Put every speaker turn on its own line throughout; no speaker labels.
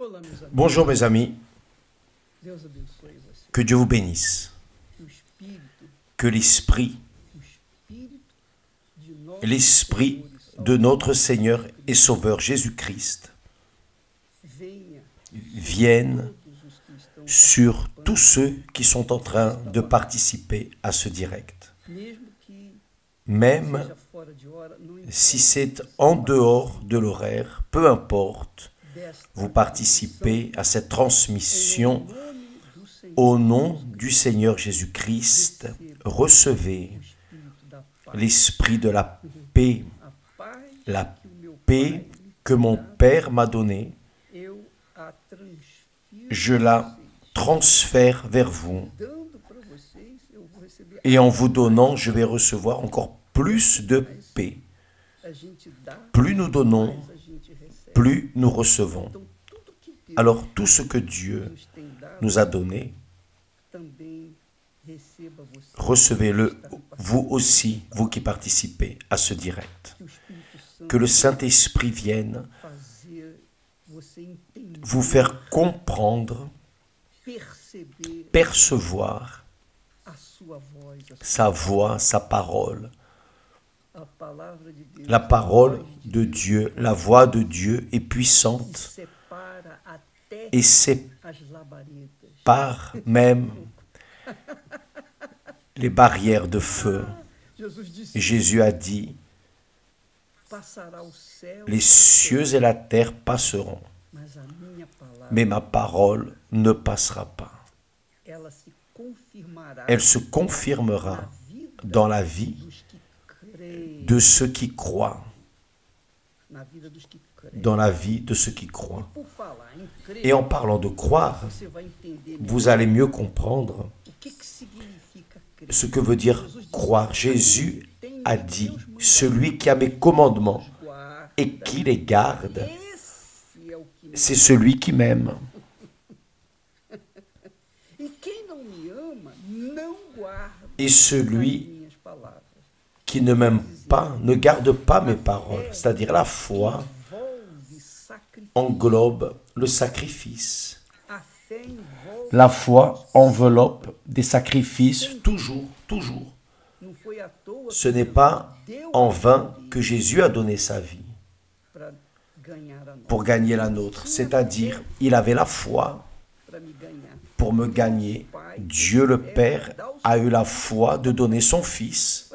Olá, meus amigos.
Bonjour mes amis,
Deus abençoe você.
que Dieu vous bénisse,
Que o Espírito,
que l'Esprit,
o Espírito de nosso
l'Esprit
Senhor e
de notre
Salvador
Seigneur et Sauveur Jésus-Christ
venha
vienne
todos os que estão
sur
participando,
tous ceux qui sont en train de participer à ce direct.
mesmo que
Même
seja fora de hora, não
si
importa.
c'est en dehors de l'horaire, peu importe,
Desta
vous participez à cette transmission
em nome do Senhor,
au nom du Seigneur Jésus-Christ. Recevez
o Espírito da paz,
l'Esprit de la paix,
a paz
la
que o meu
paix
Pai
que mon Père m'a donnée,
eu a transfiro
je
para
la
vocês.
transfère vers vous.
Dando para vocês, eu vou receber.
Et en vous donnant, je vais recevoir encore plus de paix.
A gente dá,
Plus nous donnons,
mais a gente recebe.
plus nous recevons.
Então, tudo que Deus
Alors tout ce que Dieu
nos tem dado,
nous a donné,
também receba você.
recevez-le vous aussi, vous qui participez à ce direct.
Que o Espírito Santo
Que le Saint-Esprit vienne
fazer você entender,
vous faire comprendre,
perceber
percevoir
a sua voz,
sa voix, sa parole,
a palavra de Deus.
la parole
a voz
de Dieu, la voix de Dieu est
que
puissante
separa até
et sépare
as labaredas.
même les barrières de feu.
Jesus disse:
Jésus a dit,
passará o céu,
les cieux et la terre passeront,
mas a minha palavra,
mais ma parole ne passera pas.
ela se confirmará
Elle se confirmera
na vida
dans la vie
dos que creem,
de ceux qui croient,
na vida dos que creem.
dans la vie de ceux qui croient.
Por falar em crer,
Et en parlant de croire,
você vai entender
vous allez mieux comprendre
o que significa crer.
ce que veut dire croire. Jésus a dit, celui qui a mes commandements
Guarda,
et qui les garde,
esse é o que me...
c'est celui qui m'aime.
E quem não me ama, não guarda
Et
as
celui
minhas palavras.
qui ne m'aime pas ne garde pas mes paroles. C'est-à-dire la foi
Envolve sacrifício.
englobe le sacrifice.
A fé envolve.
La foi enveloppe des sacrifices toujours, toujours.
Não foi à toa
Ce n'est pas en vain que Jésus a donné sa vie
para ganhar a nós,
pour gagner la nôtre. C'est-à-dire, il avait la foi
para me ganhar.
pour me gagner. Dieu le Père a eu la foi de donner son Fils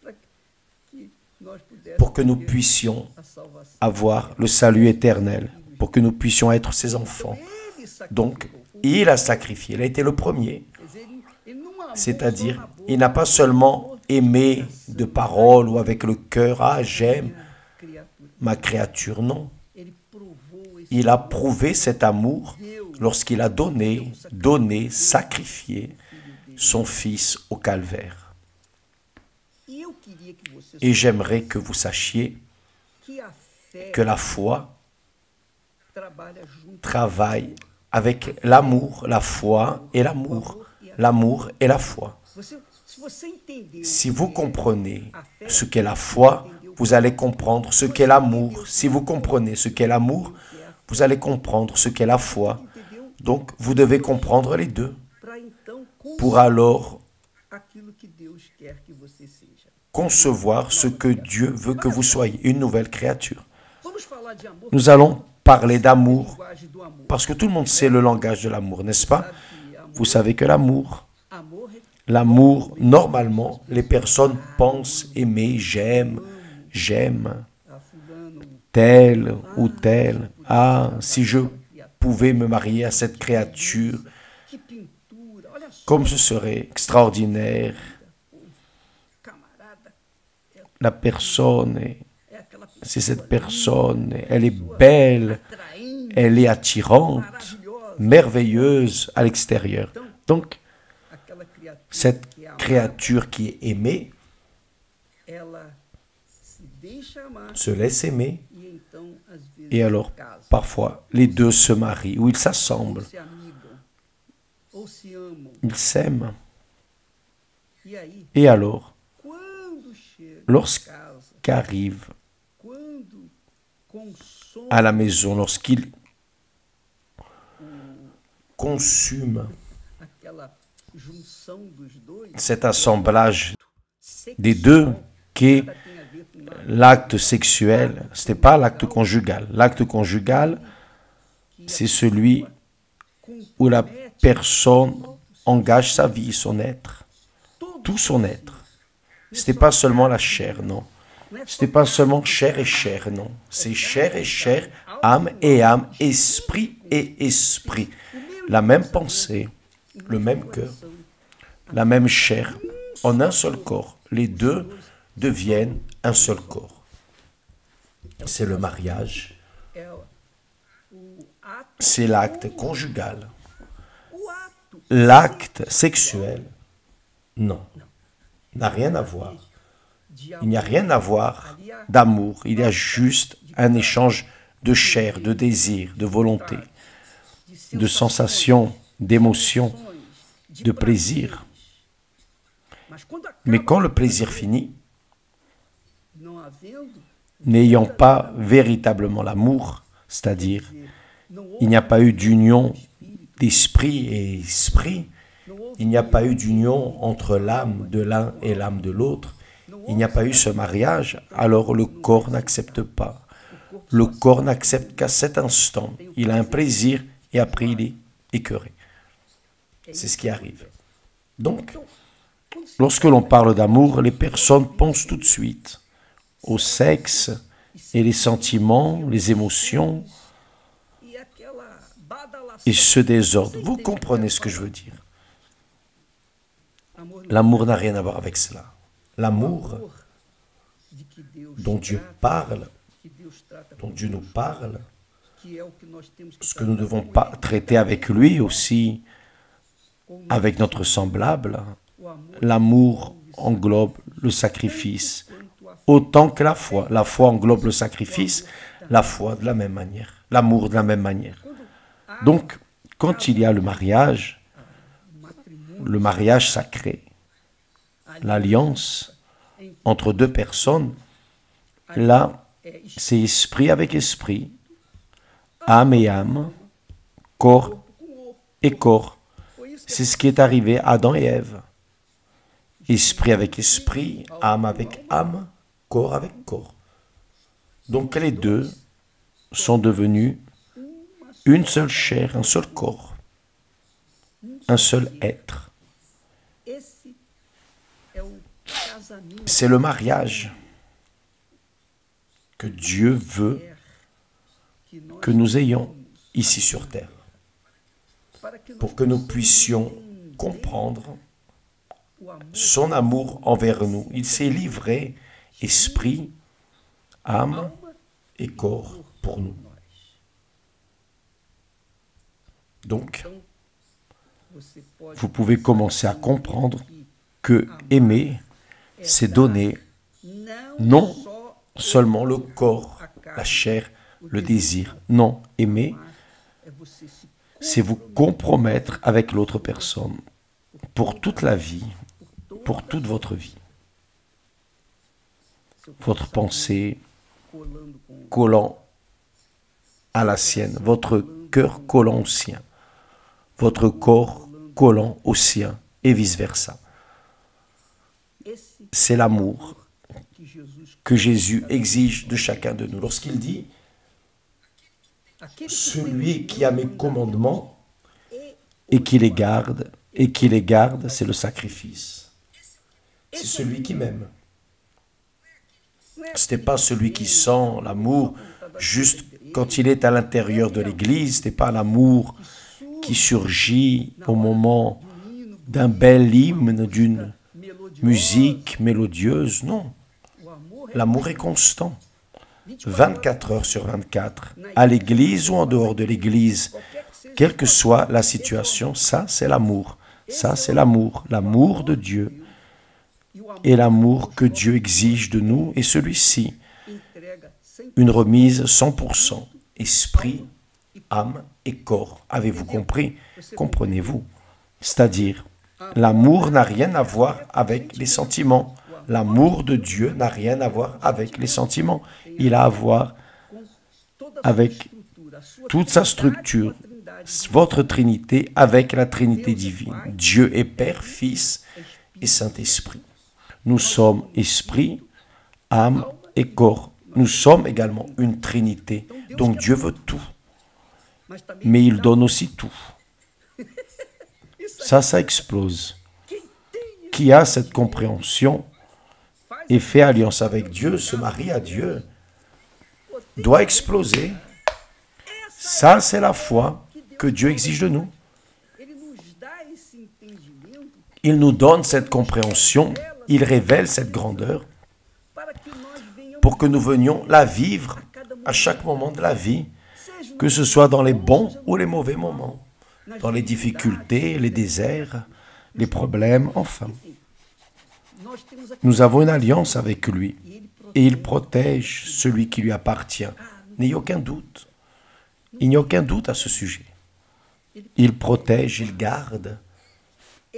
Para que nós pudéssemos
pour que nous
ter
puissions
a salvação.
avoir le salut éternel, pour que nous puissions être ses enfants.
Ele sacrificou.
Donc, il a sacrifié, il a été le premier.
Quer dizer, ele não amou
C'est-à-dire,
só na boca,
il n'a pas seulement aimé de parole ou avec le cœur, ah j'aime
criatura.
ma créature, non.
Ele provou esse
Il a prouvé cet amour
Deus
lorsqu'il a donné, sacrifié son Fils au calvaire.
E eu queria que você
Et j'aimerais que vous sachiez
que a fé
que la foi
trabalha junto
travaille avec l'amour, la foi et l'amour. L'amour et la foi.
Se você entender
Si vous comprenez ce qu'est la foi, vous allez comprendre ce qu'est l'amour. Si vous comprenez ce qu'est l'amour, vous allez comprendre ce qu'est la foi.
entendeu,
Donc, vous devez comprendre les deux
para então
pour alors
aquilo que Deus quer que você seja.
concevoir ce que Dieu veut que vous soyez, une nouvelle créature.
Vamos falar de amor,
Nous allons parler d'amour,
linguagem do amor.
parce que tout le monde sait le langage de l'amour, n'est-ce pas?
Sabe que amor,
Vous savez que l'amour,
amor
normalement, les personnes pensent aimer, j'aime,
a fulano,
tel ou tel. Ah, si je pouvais me marier à cette créature,
que pintura, olha só,
comme ce serait extraordinaire.
camarada,
La personne,
é aquela
c'est cette personne, elle est belle,
atraente,
elle est attirante,
maravilhosa,
merveilleuse à l'extérieur. Donc,
aquela criatura
cette
que é amada,
créature qui est aimée
ela se deixa amar
se laisse aimer,
e então às vezes
et alors,
casa,
parfois, les deux se marient, ou ils s'assemblent,
se amigam, ou se amam.
ils s'aiment.
E aí,
Et alors,
quando chega
lorsqu'arrive
casa, quando consome
à la maison, lorsqu'il consume cet assemblage des deux qui est l'acte sexuel, ce n'est pas l'acte conjugal. L'acte conjugal, c'est celui où la personne engage sa vie, son être, tout son être. Ce n'est pas seulement la chair, non. Ce n'est pas seulement chair et chair, non. C'est chair et chair, âme et âme, esprit et esprit. La même pensée, le même cœur, la même chair, en un seul corps. Les deux deviennent un seul corps. C'est le mariage. C'est l'acte conjugal. L'acte sexuel, non, n'a rien à voir. Il n'y a rien à voir d'amour. Il y a juste un échange de chair, de désir, de volonté, de sensations, d'émotions, de plaisir. Mais quand le plaisir finit, n'ayant pas véritablement l'amour, c'est-à-dire il n'y a pas eu d'union d'esprit et esprit, il n'y a pas eu d'union entre l'âme de l'un et l'âme de l'autre, il n'y a pas eu ce mariage, alors le corps n'accepte pas. Le corps n'accepte qu'à cet instant. Il a un plaisir et après il est écœuré. C'est ce qui arrive. Donc, lorsque l'on parle d'amour, les personnes pensent tout de suite au sexe et les sentiments, les émotions et ce désordre. Vous comprenez ce que je veux dire? L'amour n'a rien à voir avec cela. L'amour dont Dieu parle, dont Dieu nous parle, ce que nous ne devons pas traiter avec lui aussi, avec notre semblable, l'amour englobe le sacrifice, autant que la foi. La foi englobe le sacrifice, la foi de la même manière, l'amour de la même manière. Donc, quand il y a le mariage sacré, l'alliance entre deux personnes, là, c'est esprit avec esprit, âme et âme, corps et corps. C'est ce qui est arrivé à Adam et Ève. Esprit avec esprit, âme avec âme, corps avec corps. Donc les deux sont devenus une seule chair, un seul corps, un seul être. C'est le mariage que Dieu veut que nous ayons ici sur terre, pour que nous puissions comprendre son amour envers nous. Il s'est livré, esprit, âme et corps pour nous. Donc, vous pouvez commencer à comprendre que aimer, c'est donner non seulement le corps, la chair, le désir. Non, aimer, c'est vous compromettre avec l'autre personne pour toute la vie, pour toute votre vie. Votre pensée collant à la sienne, votre cœur collant au sien, votre corps collant au sien, et vice-versa. C'est l'amour que Jésus exige de chacun de nous. Lorsqu'il dit « Celui qui a mes commandements et qui les garde, c'est le sacrifice. » C'est celui qui m'aime. Ce n'est pas celui qui sent l'amour juste quand il est à l'intérieur de l'Église. Ce n'est pas l'amour qui surgit au moment d'un bel hymne, d'une musique mélodieuse. Non. L'amour est constant. 24 heures sur 24, à l'Église ou en dehors de l'Église, quelle que soit la situation, ça c'est l'amour. Ça c'est l'amour, l'amour de Dieu. Et l'amour que Dieu exige de nous est celui-ci. Une remise 100%, esprit, âme et corps. Avez-vous compris? Comprenez-vous? C'est-à-dire, l'amour n'a rien à voir avec les sentiments. L'amour de Dieu n'a rien à voir avec les sentiments. Il a à voir avec toute sa structure, votre Trinité avec la Trinité divine. Dieu est Père, Fils et Saint-Esprit. Nous sommes esprit, âme et corps. Nous sommes également une Trinité. Donc Dieu veut tout. Mais il donne aussi tout. Ça explose. Qui a cette compréhension et fait alliance avec Dieu, se marie à Dieu, doit exploser. Ça, c'est la foi que Dieu exige de nous. Il nous donne cette compréhension, il révèle cette grandeur pour que nous venions la vivre à chaque moment de la vie, que ce soit dans les bons ou les mauvais moments, dans les difficultés, les déserts, les problèmes, enfin. Nous avons une alliance avec lui et il protège celui qui lui appartient. N'ayez aucun doute. Il n'y a aucun doute à ce sujet. Il protège, il garde.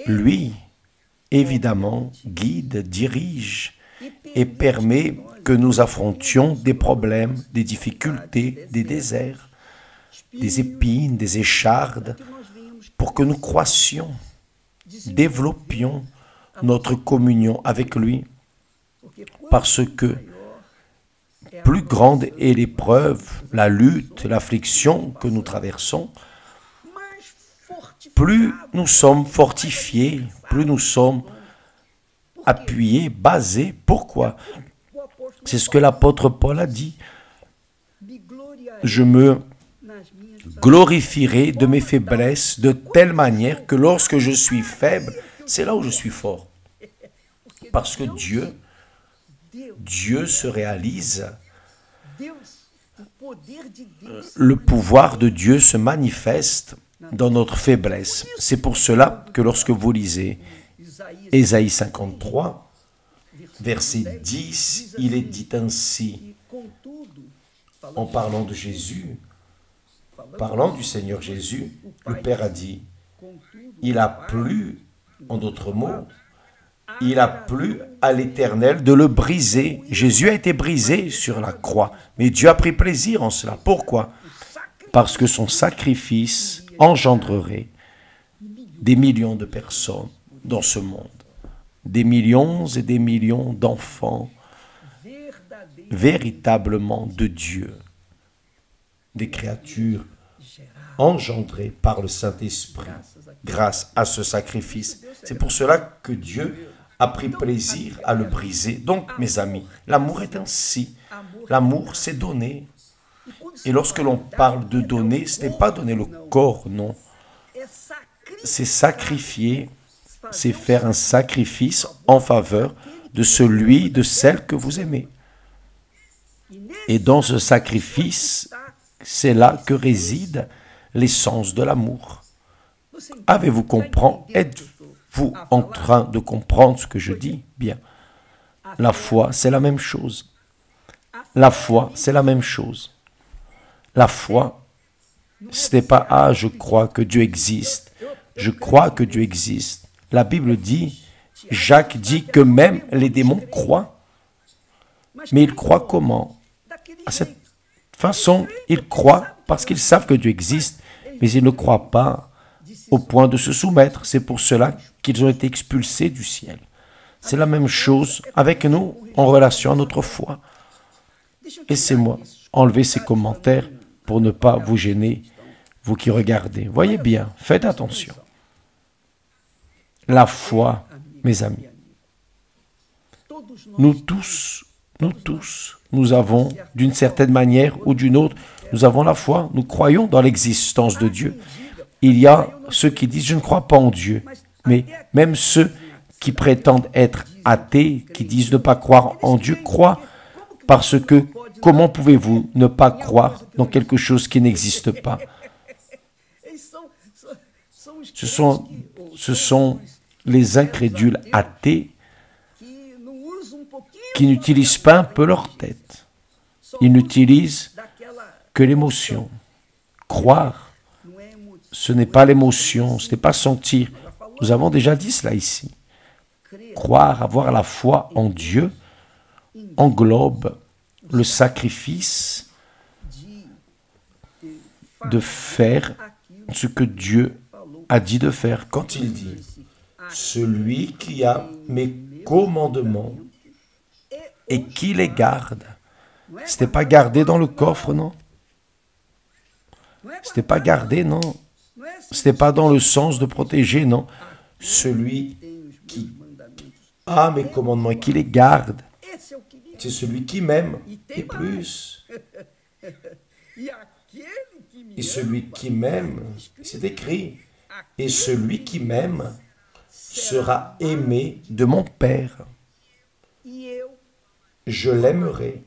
Lui, évidemment, guide, dirige et permet que nous affrontions des problèmes, des difficultés, des déserts, des épines, des échardes, pour que nous croissions, développions notre communion avec lui, parce que plus grande est l'épreuve, la lutte, l'affliction que nous traversons, plus nous sommes fortifiés, plus nous sommes appuyés, basés. Pourquoi? C'est ce que l'apôtre Paul a dit. Je me glorifierai de mes faiblesses de telle manière que lorsque je suis faible, c'est là où je suis fort. Parce que Dieu se réalise, le pouvoir de Dieu se manifeste dans notre faiblesse. C'est pour cela que lorsque vous lisez Ésaïe 53, verset 10, il est dit ainsi, en parlant de Jésus, parlant du Seigneur Jésus, le Père a dit, il a plu, en d'autres mots, il a plu à l'Éternel de le briser. Jésus a été brisé sur la croix, mais Dieu a pris plaisir en cela. Pourquoi? Parce que son sacrifice engendrerait des millions de personnes dans ce monde, des millions et des millions d'enfants véritablement de Dieu, des créatures engendrées par le Saint-Esprit grâce à ce sacrifice. C'est pour cela que Dieu a pris plaisir à le briser. Donc, mes amis, l'amour est ainsi. L'amour, c'est donner. Et lorsque l'on parle de donner, ce n'est pas donner le corps, non. C'est sacrifier, c'est faire un sacrifice en faveur de celui, de celle que vous aimez. Et dans ce sacrifice, c'est là que réside l'essence de l'amour. Avez-vous compris? Êtes-vous en train de comprendre ce que je dis? Bien. La foi, c'est la même chose. La foi, c'est la même chose. La foi, ce n'est pas « Ah, je crois que Dieu existe. Je crois que Dieu existe. » La Bible dit, Jacques dit que même les démons croient. Mais ils croient comment? À cette façon, ils croient parce qu'ils savent que Dieu existe, mais ils ne croient pas au point de se soumettre. C'est pour cela qu'ils ont été expulsés du ciel. C'est la même chose avec nous en relation à notre foi. Laissez-moi enlever ces commentaires pour ne pas vous gêner, vous qui regardez. Voyez bien, faites attention. La foi, mes amis. Nous tous, nous avons, d'une certaine manière ou d'une autre, nous avons la foi, nous croyons dans l'existence de Dieu. Il y a ceux qui disent « je ne crois pas en Dieu », mais même ceux qui prétendent être athées, qui disent ne pas croire en Dieu, croient parce que comment pouvez-vous ne pas croire dans quelque chose qui n'existe pas? Ce sont les incrédules athées qui n'utilisent pas un peu leur tête. Ils n'utilisent que l'émotion. Croire, ce n'est pas l'émotion, ce n'est pas sentir. Nous avons déjà dit cela ici. Croire, avoir la foi en Dieu englobe le sacrifice de faire ce que Dieu a dit de faire. Quand il dit, celui qui a mes commandements et qui les garde, ce n'était pas gardé dans le coffre, non? Ce n'était pas gardé, non? Ce n'était pas dans le sens de protéger, non? Celui qui a mes commandements et qui les garde, c'est celui qui m'aime, et plus. Et celui qui m'aime, c'est écrit, et celui qui m'aime sera aimé de mon Père. Je l'aimerai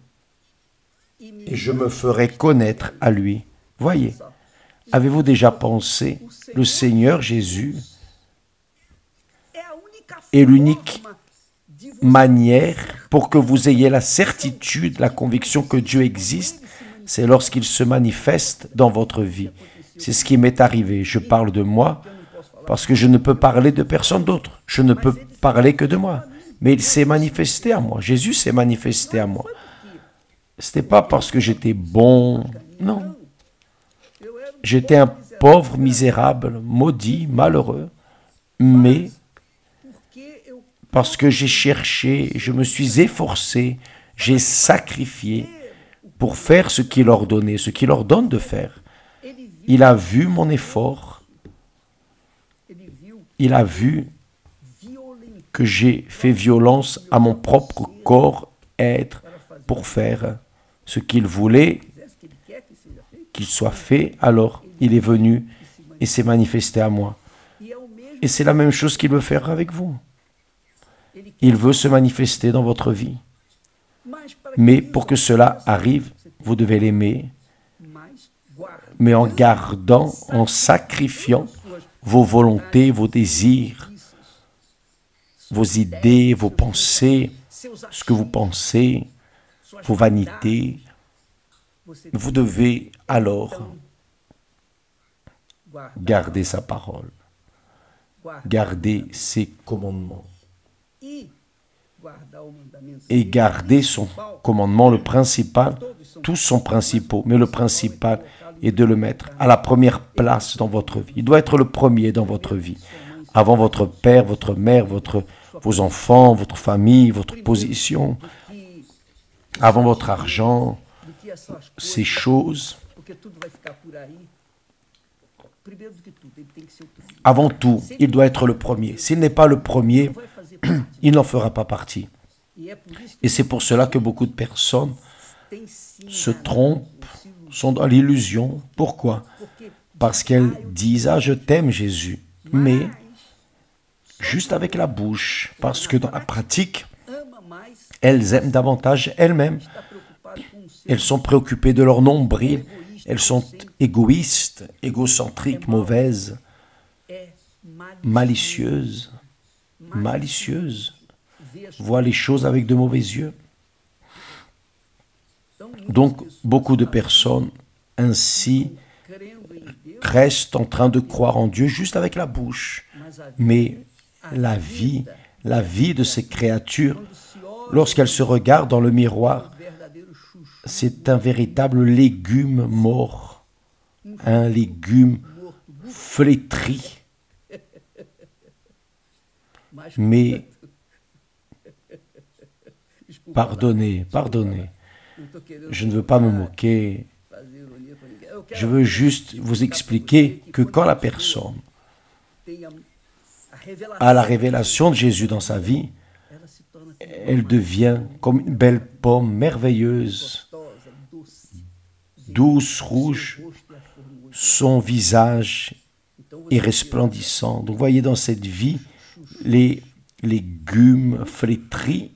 et je me ferai connaître à lui. Voyez, avez-vous déjà pensé, le Seigneur Jésus est l'unique manière pour que vous ayez la certitude, la conviction que Dieu existe, c'est lorsqu'il se manifeste dans votre vie. C'est ce qui m'est arrivé. Je parle de moi parce que je ne peux parler de personne d'autre. Je ne peux parler que de moi. Mais il s'est manifesté à moi. Jésus s'est manifesté à moi. Ce n'était pas parce que j'étais bon. Non. J'étais un pauvre, misérable, maudit, malheureux. Mais parce que j'ai cherché, je me suis efforcé, j'ai sacrifié pour faire ce qu'il ordonnait, ce qu'il ordonne de faire. Il a vu mon effort. Il a vu que j'ai fait violence à mon propre corps, être pour faire ce qu'il voulait qu'il soit fait. Alors il est venu et s'est manifesté à moi. Et c'est la même chose qu'il veut faire avec vous. Il veut se manifester dans votre vie. Mais pour que cela arrive, vous devez l'aimer, mais en gardant, en sacrifiant vos volontés, vos désirs, vos idées, vos pensées, ce que vous pensez, vos vanités. Vous devez alors garder sa parole, garder ses commandements. Et garder son commandement, le principal, tous sont principaux, mais le principal est de le mettre à la première place dans votre vie. Il doit être le premier dans votre vie, avant votre père, votre mère, vos enfants, votre famille, votre position, avant votre argent, ces choses. Avant tout, il doit être le premier. S'il n'est pas le premier, il n'en fera pas partie. Et c'est pour cela que beaucoup de personnes se trompent, sont dans l'illusion. Pourquoi? Parce qu'elles disent « Ah, je t'aime Jésus », mais juste avec la bouche, parce que dans la pratique, elles aiment davantage elles-mêmes. Elles sont préoccupées de leur nombril, elles sont égoïstes, égocentriques, mauvaises, malicieuses, voient les choses avec de mauvais yeux. Donc, beaucoup de personnes ainsi restent en train de croire en Dieu juste avec la bouche. Mais la vie de ces créatures, lorsqu'elles se regardent dans le miroir, c'est un véritable légume mort, un légume flétri. Mais, pardonnez, je ne veux pas me moquer, je veux juste vous expliquer que quand la personne a la révélation de Jésus dans sa vie, elle devient comme une belle pomme merveilleuse, douce, rouge, son visage est resplendissant. Donc, vous voyez dans cette vie, les légumes flétris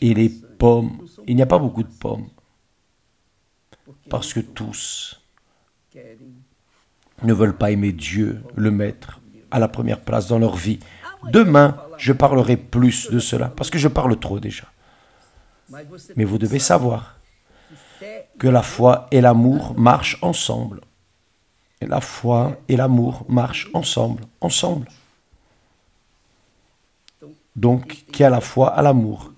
et les pommes. Il n'y a pas beaucoup de pommes, parce que tous ne veulent pas aimer Dieu, le mettre à la première place dans leur vie. Demain, je parlerai plus de cela, parce que je parle trop déjà. Mais vous devez savoir que la foi et l'amour marchent ensemble. Et la foi et l'amour marchent ensemble. Donc, qui a la foi a l'amour.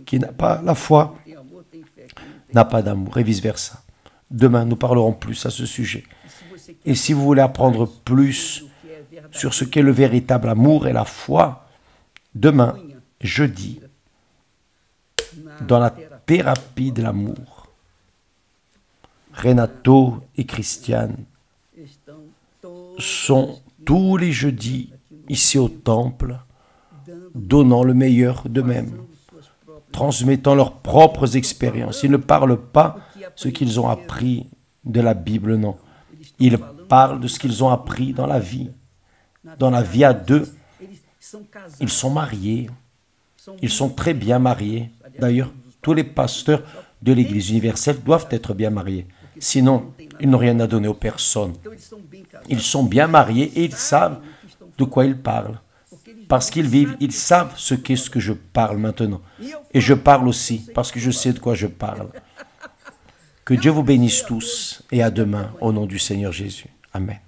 Qui n'a pas la foi n'a pas d'amour, et vice-versa. Demain, nous parlerons plus à ce sujet. Et si vous voulez apprendre plus sur ce qu'est le véritable amour et la foi, demain, jeudi, dans la thérapie de l'amour, Renato et Christiane sont tous les jeudis ici au temple, donnant le meilleur d'eux-mêmes, transmettant leurs propres expériences. Ils ne parlent pas ce qu'ils ont appris de la Bible, non. Ils parlent de ce qu'ils ont appris dans la vie à deux. Ils sont mariés, ils sont très bien mariés. D'ailleurs, tous les pasteurs de l'Église universelle doivent être bien mariés. Sinon, ils n'ont rien à donner aux personnes. Ils sont bien mariés et ils savent de quoi ils parlent. Parce qu'ils vivent, ils savent ce qu'est ce que je parle maintenant. Et je parle aussi parce que je sais de quoi je parle. Que Dieu vous bénisse tous et à demain au nom du Seigneur Jésus. Amen.